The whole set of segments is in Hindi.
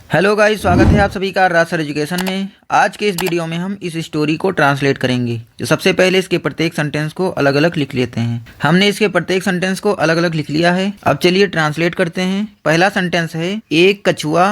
हेलो गाइस, स्वागत है आप सभी का राजसर एजुकेशन में। आज के इस वीडियो में हम इस स्टोरी को ट्रांसलेट करेंगे। तो सबसे पहले इसके प्रत्येक सेंटेंस को अलग अलग लिख लेते हैं। हमने इसके प्रत्येक सेंटेंस को अलग अलग लिख लिया है। अब चलिए ट्रांसलेट करते हैं। पहला सेंटेंस है, एक कछुआ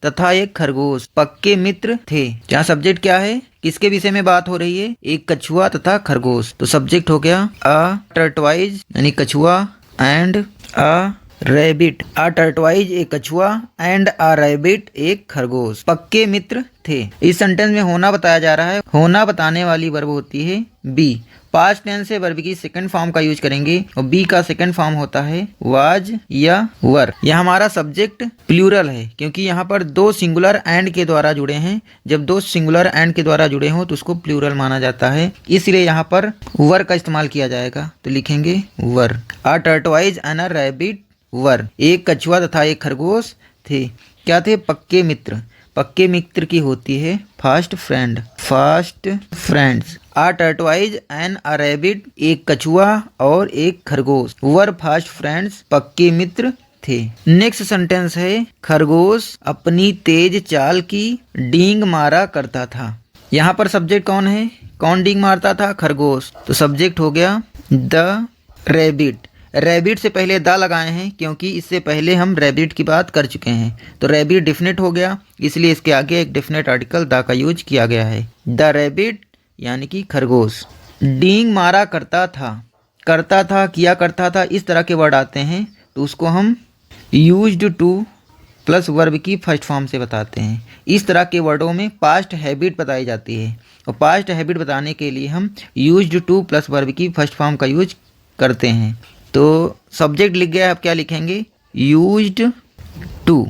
तथा एक खरगोश पक्के मित्र थे। जहाँ सब्जेक्ट क्या है, किसके विषय में बात हो रही है, एक कछुआ तथा खरगोश। तो सब्जेक्ट हो गया अ टर्टवाइज यानी कछुआ एंड अ रैबिट। अ टर्टवाइज एक कछुआ एंड अ रैबिट एक खरगोश पक्के मित्र थे। इस सेंटेंस में होना बताया जा रहा है। होना बताने वाली वर्ब होती है बी। पास्ट टेंस से वर्ब की सेकंड फॉर्म का यूज करेंगे और बी का सेकंड फॉर्म होता है वाज या वर। यह हमारा सब्जेक्ट प्लूरल है क्योंकि यहाँ पर दो सिंगुलर एंड के द्वारा जुड़े हैं। जब दो सिंगुलर एंड के द्वारा जुड़े हों तो उसको प्लूरल माना जाता है, इसलिए यहाँ पर वर का इस्तेमाल किया जाएगा। तो लिखेंगे वर। अ टर्टवाइज एंड अ रैबिट वर। एक कछुआ तथा एक खरगोश थे। क्या थे? पक्के मित्र। पक्के मित्र की होती है fast friend, fast friends. A टर्टवाइज and a rabbit एक कछुआ और एक खरगोश वर फास्ट फ्रेंड्स पक्के मित्र थे। नेक्स्ट सेंटेंस है, खरगोश अपनी तेज चाल की डींग मारा करता था। यहाँ पर सब्जेक्ट कौन है? कौन डींग मारता था? खरगोश। तो सब्जेक्ट हो गया द रैबिट। रैबिट से पहले द लगाए हैं क्योंकि इससे पहले हम रैबिट की बात कर चुके हैं। तो रैबिट डिफिनेट हो गया, इसलिए इसके आगे एक डिफिनेट आर्टिकल द का यूज किया गया है। द रैबिट यानी कि खरगोश डींग मारा करता था। करता था, किया करता था, इस तरह के वर्ड आते हैं तो उसको हम यूज्ड टू प्लस वर्ब की फर्स्ट फॉर्म से बताते हैं। इस तरह के वर्डों में पास्ट हैबिट बताई जाती है और पास्ट हैबिट बताने के लिए हम यूज्ड टू प्लस वर्ब की फर्स्ट फॉर्म का यूज करते हैं। तो सब्जेक्ट लिख गया, अब क्या लिखेंगे? Used to.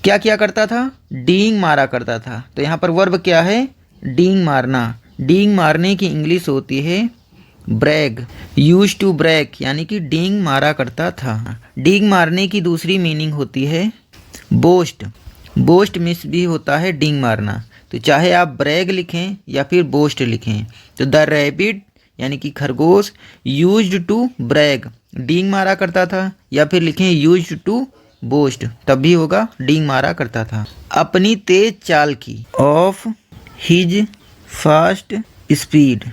क्या किया करता था? डींग मारा करता था। तो यहाँ पर वर्ब क्या है? डींग मारना। डींग मारने की इंग्लिश होती है ब्रैग। यूज्ड टू ब्रैग यानी कि डींग मारा करता था। डींग मारने की दूसरी मीनिंग होती है बोस्ट। बोस्ट मिस भी होता है डींग मारना। तो चाहे आप ब्रैग लिखें या फिर बोस्ट लिखें। तो द रैबिट यानी कि खरगोश यूज्ड टू ब्रैग डींग मारा करता था, या फिर लिखें यूज्ड टू बोस्ट तब भी होगा डींग मारा करता था। अपनी तेज चाल की of his fast speed.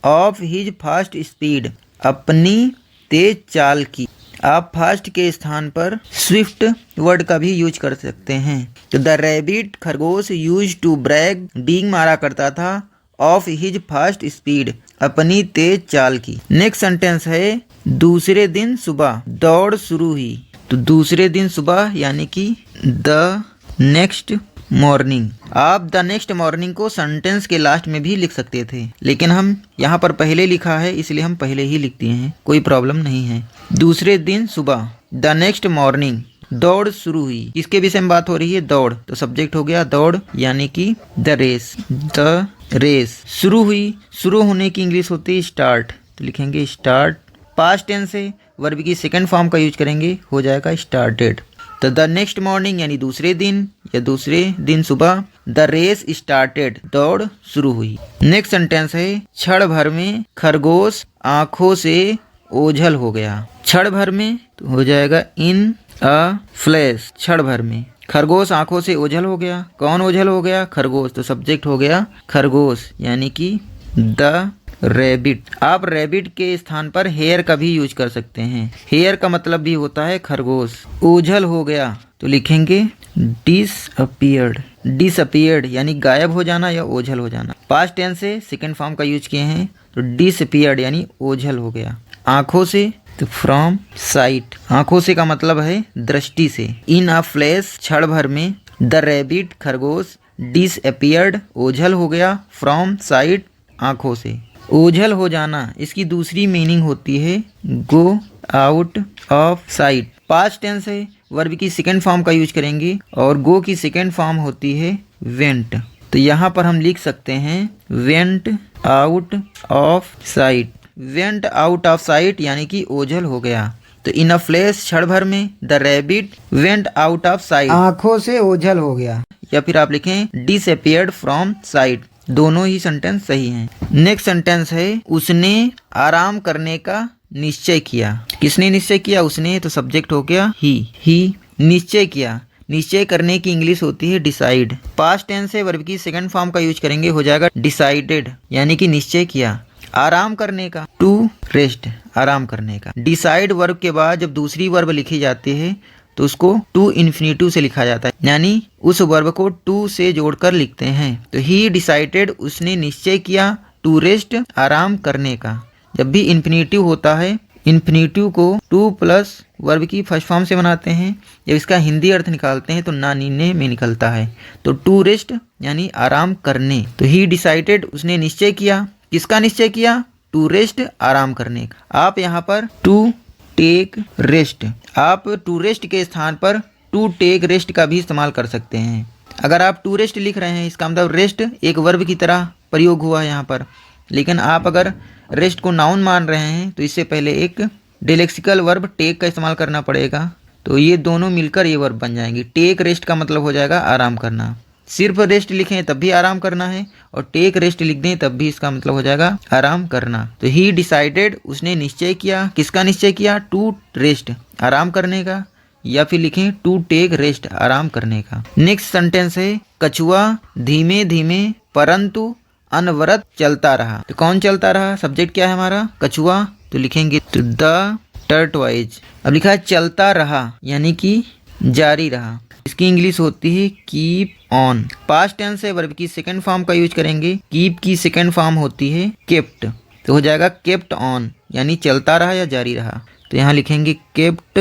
Of his fast speed अपनी तेज चाल की। आप फास्ट के स्थान पर स्विफ्ट वर्ड का भी यूज कर सकते हैं। तो द रैबिट खरगोश यूज टू ब्रैग डींग मारा करता था ऑफ हिज फास्ट स्पीड अपनी तेज चाल की। नेक्स्ट सेंटेंस है, दूसरे दिन सुबह दौड़ शुरू हुई। तो दूसरे दिन सुबह यानी कि द नेक्स्ट मॉर्निंग। आप द नेक्स्ट मॉर्निंग को सेंटेंस के लास्ट में भी लिख सकते थे, लेकिन हम यहाँ पर पहले लिखा है इसलिए हम पहले ही लिख दिए हैं, कोई प्रॉब्लम नहीं है। दूसरे दिन सुबह द नेक्स्ट मॉर्निंग दौड़ शुरू हुई। किसके विषय में बात हो रही है? दौड़। तो सब्जेक्ट हो गया दौड़ यानी कि द रेस। द रेस शुरू हुई। शुरू होने की इंग्लिश होती है स्टार्ट। तो लिखेंगे स्टार्ट। पास्ट टेंस से वर्ब की सेकंड फॉर्म का यूज करेंगे, हो जाएगा स्टार्टेड। तो द नेक्स्ट मॉर्निंग यानी दूसरे दिन या दूसरे दिन सुबह द रेस स्टार्टेड दौड़ शुरू हुई। नेक्स्ट सेंटेंस है, क्षण भर में खरगोश आंखों से ओझल हो गया। क्षण भर में तो हो जाएगा इन अ फ्लैश। क्षण भर में खरगोश आंखों से ओझल हो गया। कौन ओझल हो गया? खरगोश। तो सब्जेक्ट हो गया खरगोश यानी कि द रैबिट। आप रैबिट के स्थान पर हेयर का भी यूज कर सकते हैं। हेयर का मतलब भी होता है खरगोश। ओझल हो गया तो लिखेंगे डिसअपीयर्ड। डिसअपीयर्ड यानी गायब हो जाना या ओझल हो जाना। पास्ट टेंस से सेकंड फॉर्म का यूज किए हैं तो डिसअपीयर्ड यानी ओझल हो गया। आंखों से तो फ्रॉम साइट। आंखों से का मतलब है दृष्टि से। इन अ फ्लैश क्षण भर में द रैबिट खरगोश डिसअपीयर्ड ओझल हो गया फ्रॉम साइट आंखों से। ओझल हो जाना इसकी दूसरी मीनिंग होती है go out of sight. Past tense है, वर्ब की सेकंड फॉर्म का यूज करेंगे और गो की सेकंड फॉर्म होती है वेंट। तो यहाँ पर हम लिख सकते हैं went out of site. Went out of site यानी कि ओझल हो गया। तो इन अ फ्लैश क्षण भर में the rabbit went out of site आंखों से ओझल हो गया, या फिर आप लिखें डिसअपीयर्ड फ्रॉम साइट। दोनों ही सेंटेंस सही हैं। नेक्स्ट सेंटेंस है, उसने आराम करने का निश्चय किया। किसने निश्चय किया? उसने। तो सब्जेक्ट हो गया ही निश्चय किया। निश्चय करने की इंग्लिश होती है डिसाइड। पास्ट टेंस से वर्ब की सेकंड फॉर्म का यूज करेंगे, हो जाएगा डिसाइडेड, यानी कि निश्चय किया। आराम करने का, टू रेस्ट, आराम करने का। डिसाइड वर्ब के बाद जब दूसरी वर्ब लिखी जाती है तो उसको टू इन्फिनिटिव से लिखा जाता है, यानी उस वर्ब को टू से जोड़कर लिखते हैं। तो ही डिसाइडेड, उसने निश्चय किया, टू रेस्ट, आराम करने का। जब भी इन्फिनिटिव होता है, इन्फिनिटिव को टू प्लस वर्ब की फर्स्ट फॉर्म से बनाते हैं। जब इसका हिंदी अर्थ निकालते हैं तो ना नीने में निकलता है। तो टू रेस्ट यानी आराम करने। तो ही डिसाइडेड, उसने निश्चय किया। किसका निश्चय किया? टू रेस्ट, आराम करने का। आप यहाँ पर टू टेक रेस्ट, आप टू रेस्ट के स्थान पर टू टेक रेस्ट का भी इस्तेमाल कर सकते हैं। अगर आप टू रेस्ट लिख रहे हैं, इसका मतलब रेस्ट एक वर्ब की तरह प्रयोग हुआ है यहाँ पर। लेकिन आप अगर रेस्ट को नाउन मान रहे हैं तो इससे पहले एक डेलेक्सिकल वर्ब टेक का इस्तेमाल करना पड़ेगा। तो ये दोनों मिलकर ये वर्ब बन जाएंगी। टेक रेस्ट का मतलब हो जाएगा आराम करना। सिर्फ रेस्ट लिखें तब भी आराम करना है, और टेक रेस्ट लिख दें तब भी इसका मतलब हो जाएगा आराम करना। तो ही डिसाइडेड, उसने निश्चय किया। किसका निश्चय किया? टू रेस्ट, आराम करने का। या फिर लिखें टू टेक रेस्ट, आराम करने का। नेक्स्ट सेंटेंस है, कछुआ धीमे धीमे परंतु अनवरत चलता रहा। तो कौन चलता रहा? सब्जेक्ट क्या है हमारा? कछुआ। तो लिखेंगे द टर्टवाइज। अब लिखा है चलता रहा, यानी कि जारी रहा। इसकी इंग्लिश होती है कीप ऑन। पास्ट टेंस से वर्ब की सेकंड फॉर्म का यूज करेंगे। कीप की सेकंड फॉर्म होती है केप्ट। तो हो जाएगा केप्ट ऑन, यानी चलता रहा या जारी रहा। तो यहाँ लिखेंगे kept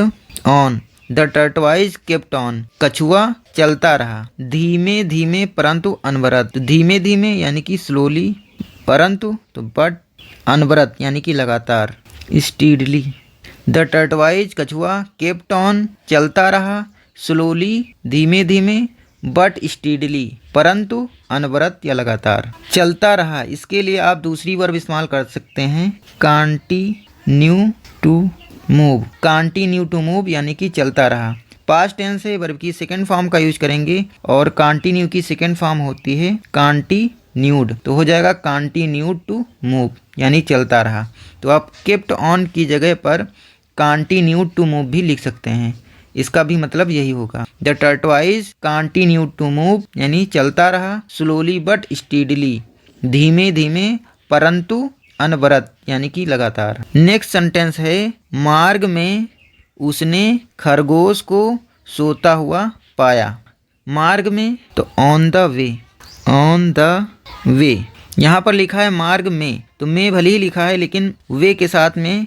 on. The टर्टवाइज kept on, कछुआ चलता रहा धीमे धीमे परंतु अनवरत। तो धीमे धीमे यानी कि स्लोली, परंतु तो बट, अनवरत यानी कि लगातार, स्टीडली। द टर्टवाइज, कछुआ, केप्ट ऑन चलता रहा, स्लोली धीमे धीमे, बट स्टीडली परंतु अनवरत या लगातार। चलता रहा, इसके लिए आप दूसरी वर्ब इस्तेमाल कर सकते हैं, continue to move. Continue to move यानी कि चलता रहा। पास्ट टेंस से वर्ब की सेकंड फॉर्म का यूज करेंगे, और कंटिन्यू की सेकंड फॉर्म होती है कंटिन्यूड। तो हो जाएगा कंटिन्यूड टू मूव, यानी चलता रहा। तो आप केप्ट ऑन की जगह पर कंटिन्यूड टू मूव भी लिख सकते हैं, इसका भी मतलब यही होगा। The tortoise continued to move यानी चलता रहा, स्लोली बट स्टीडली, धीमे धीमे परंतु अनवरत यानी कि लगातार। नेक्स्ट सेंटेंस है, मार्ग में उसने खरगोश को सोता हुआ पाया। मार्ग में तो on the way, on the way. यहाँ पर लिखा है मार्ग में, तो में भले ही लिखा है लेकिन वे के साथ में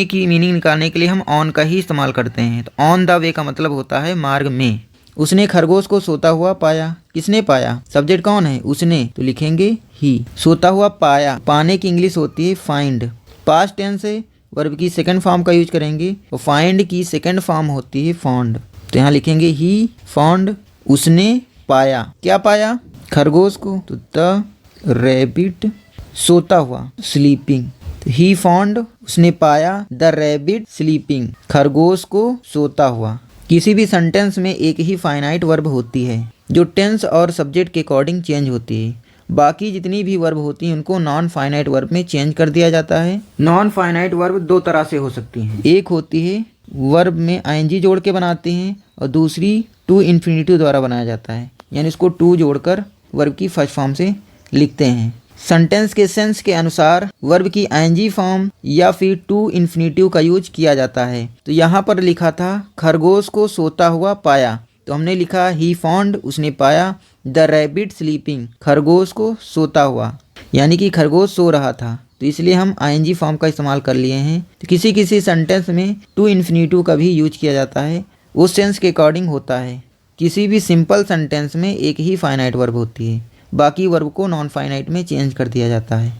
की मीनिंग निकालने के लिए हम ऑन का ही इस्तेमाल करते हैं। तो ऑन द वे का मतलब होता है मार्ग में। उसने खरगोश को सोता हुआ पाया। किसने पाया? सब्जेक्ट कौन है? उसने। तो लिखेंगे ही। सोता हुआ पाया, पाने की इंग्लिश होती है फाइंड। पास्ट टेंस से वर्ब की सेकंड फॉर्म का यूज करेंगे, और फाइंड की सेकंड फॉर्म होती है फाउंड। तो यहाँ लिखेंगे ही फाउंड, उसने पाया। क्या पाया? खरगोश को। तो द रैबिट सोता हुआ, स्लीपिंग। ही फाउंड, उसने पाया, द रैबिट स्लीपिंग, खरगोश को सोता हुआ। किसी भी सेंटेंस में एक ही फाइनाइट वर्ब होती है जो टेंस और सब्जेक्ट के अकॉर्डिंग चेंज होती है। बाकी जितनी भी वर्ब होती हैं उनको नॉन फाइनाइट वर्ब में चेंज कर दिया जाता है। नॉन फाइनाइट वर्ब दो तरह से हो सकती हैं। एक होती है वर्ब में आईएनजी जोड़ के बनाते हैं, और दूसरी टू इन्फिनिटिव द्वारा बनाया जाता है, यानी इसको टू जोड़कर वर्ब की फर्स्ट फॉर्म से लिखते हैं। सेंटेंस के सेंस के अनुसार वर्ब की आईएनजी फॉर्म या फिर टू इन्फिनिटिव का यूज किया जाता है। तो यहाँ पर लिखा था खरगोश को सोता हुआ पाया, तो हमने लिखा ही फाउंड, उसने पाया, द रैबिट स्लीपिंग, खरगोश को सोता हुआ, यानी कि खरगोश सो रहा था। तो इसलिए हम आईएनजी फॉर्म का इस्तेमाल कर लिए हैं। तो किसी किसी सेंटेंस में टू इन्फिनिटिव का भी यूज किया जाता है, उस सेंस के अकॉर्डिंग होता है। किसी भी सिंपल सेंटेंस में एक ही फाइनाइट वर्ब होती है, बाकी वर्ब को नॉन फाइनाइट में चेंज कर दिया जाता है।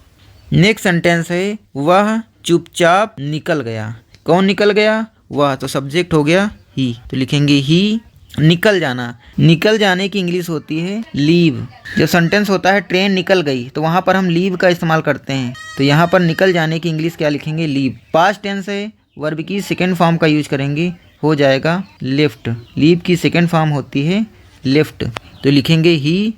नेक्स्ट सेंटेंस है, वह चुपचाप निकल गया। कौन निकल गया? वह। तो सब्जेक्ट हो गया ही, तो लिखेंगे ही। निकल जाना, निकल जाने की इंग्लिश होती है लीव। जब सेंटेंस होता है ट्रेन निकल गई, तो वहाँ पर हम लीव का इस्तेमाल करते हैं। तो यहाँ पर निकल जाने की इंग्लिश क्या लिखेंगे? लीव। पास्ट टेंस है, वर्ब की सेकेंड फॉर्म का यूज करेंगे, हो जाएगा लेफ्ट। लीव की सेकेंड फॉर्म होती है लेफ्ट, तो लिखेंगे ही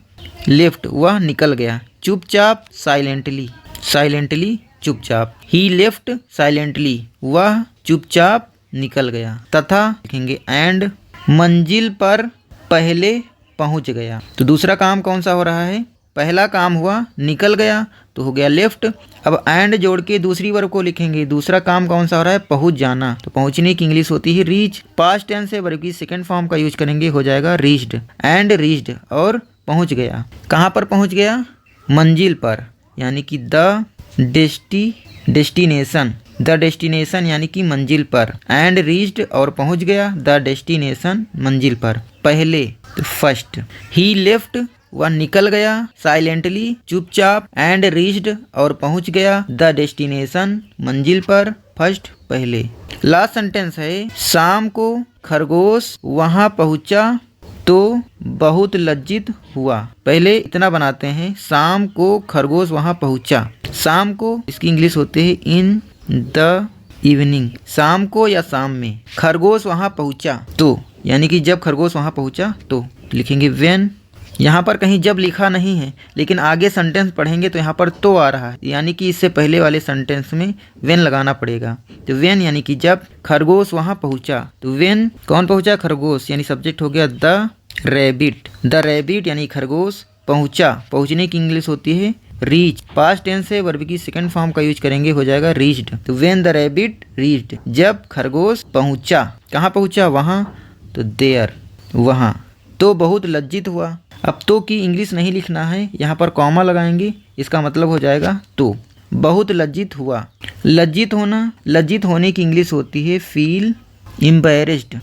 लेफ्ट, वह निकल गया। चुपचाप, साइलेंटली, साइलेंटली चुपचाप। ही लेफ्ट साइलेंटली, वह चुपचाप निकल गया। तथा लिखेंगे एंड, मंजिल पर पहले पहुंच गया। तो दूसरा काम कौन सा हो रहा है? पहला काम हुआ निकल गया तो हो गया लेफ्ट। अब एंड जोड़ के दूसरी वर्ब को लिखेंगे। दूसरा काम कौन सा हो रहा है? पहुंच जाना। तो पहुंचने की इंग्लिश होती है रीच। पास्ट टेंस से वर्ब की सेकंड फॉर्म का यूज करेंगे, हो जाएगा रीच्ड। एंड रीच्ड और पहुंच गया। कहाँ पर पहुंच गया? मंजिल पर, यानी कि द डेस्टिनेशन। द डेस्टिनेशन यानी कि मंजिल पर। एंड रीच्ड और पहुंच गया द डेस्टिनेशन मंजिल पर। पहले तो फर्स्ट। ही लेफ्ट वह निकल गया साइलेंटली चुपचाप। एंड रीच्ड और पहुंच गया द डेस्टिनेशन मंजिल पर फर्स्ट पहले। लास्ट सेंटेंस है शाम को खरगोश वहां पहुंचा तो बहुत लज्जित हुआ। पहले इतना बनाते हैं, शाम को खरगोश वहां पहुंचा। शाम को इसकी इंग्लिश होती है इन द इवनिंग। शाम को या शाम में। खरगोश वहां पहुंचा तो, यानी कि जब खरगोश वहां पहुंचा तो लिखेंगे व्हेन। यहाँ पर कहीं जब लिखा नहीं है, लेकिन आगे सेंटेंस पढ़ेंगे तो यहाँ पर तो आ रहा है, यानी कि इससे पहले वाले सेंटेंस में व्हेन लगाना पड़ेगा। तो व्हेन यानी कि जब खरगोश वहां पहुंचा। तो व्हेन कौन पहुंचा? खरगोश, यानी सब्जेक्ट हो गया द रैबिट। द रैबिट यानी खरगोश पहुंचा। पहुंचने की इंग्लिश होती है रीच। पास्ट टेंस से वर्ब की सेकंड फॉर्म का यूज करेंगे, हो जाएगा रीच्ड। तो व्हेन द रैबिट रीच्ड, जब खरगोश पहुंचा। कहाँ पहुंचा? वहां। तो देयर, वहां। तो बहुत लज्जित हुआ। अब तो की इंग्लिश नहीं लिखना है, यहाँ पर कॉमा लगाएंगे, इसका मतलब हो जाएगा तो। बहुत लज्जित हुआ। लज्जित होना, लज्जित होने की इंग्लिश होती है फील एम्बैरेस्ड।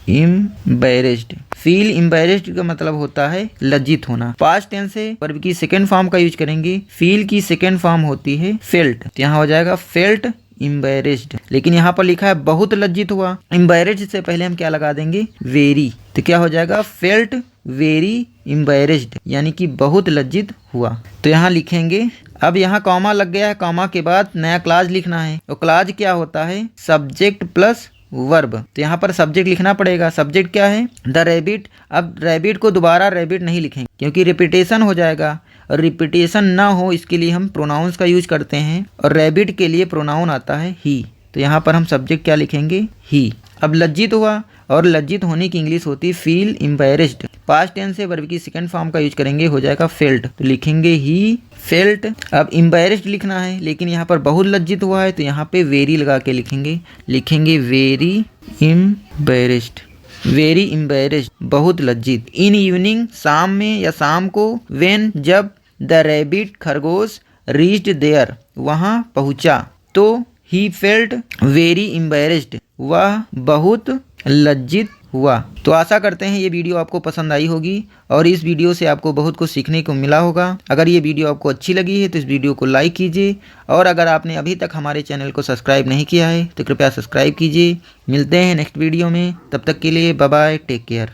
फील एम्बैरेस्ड का मतलब होता है लज्जित होना। पास्ट टेंस से वर्ब की सेकंड फॉर्म का यूज करेंगे। फील की सेकंड फॉर्म होती है फेल्ट। तो यहाँ हो जाएगा फेल्ट एम्बैरेस्ड। लेकिन यहाँ पर लिखा है बहुत लज्जित हुआ। एम्बैरेस्ड से पहले हम क्या लगा देंगे? वेरी। तो क्या हो जाएगा? फेल्ट वेरी एम्बैरेस्ड, यानी कि बहुत लज्जित हुआ। तो यहाँ लिखेंगे। अब यहाँ कॉमा लग गया है, कॉमा के बाद नया क्लाज लिखना है। और क्लाज क्या होता है? Subject plus verb. तो यहाँ पर सब्जेक्ट लिखना पड़ेगा। सब्जेक्ट क्या है? The rabbit. अब रैबिट को दोबारा रैबिट नहीं लिखेंगे क्योंकि रिपीटेशन हो जाएगा, और रिपीटेशन ना हो इसके लिए हम प्रोनाउंस का यूज करते हैं, और रैबिट के लिए प्रोनाउन आता है ही। तो यहाँ पर हम सब्जेक्ट क्या लिखेंगे? ही। अब लज्जित हुआ, और लज्जित होने की इंग्लिश होती है फील एम्बैरेस्ड। पास्ट टेंस से वर्ब की सेकंड फॉर्म का यूज करेंगे, हो जाएगा फेल्ट। तो लिखेंगे ही फेल्ट। अब एम्बैरेस्ड लिखना है, लेकिन यहाँ पर बहुत लज्जित हुआ है, तो यहाँ पे वेरी लगा के लिखेंगे वेरी एम्बैरेस्ड। वेरी एम्बैरेस्ड, बहुत लज्जित। इन इवनिंग, शाम में या शाम को। व्हेन, जब। द रैबिट, खरगोश। रीच्ड देयर, वहाँ पहुँचा। तो ही फेल्ट वेरी एम्बैरेस्ड, वह बहुत लज्जित हुआ। तो आशा करते हैं ये वीडियो आपको पसंद आई होगी, और इस वीडियो से आपको बहुत कुछ सीखने को मिला होगा। अगर ये वीडियो आपको अच्छी लगी है तो इस वीडियो को लाइक कीजिए, और अगर आपने अभी तक हमारे चैनल को सब्सक्राइब नहीं किया है तो कृपया सब्सक्राइब कीजिए। मिलते हैं नेक्स्ट वीडियो में, तब तक के लिए बाय बाय, टेक केयर।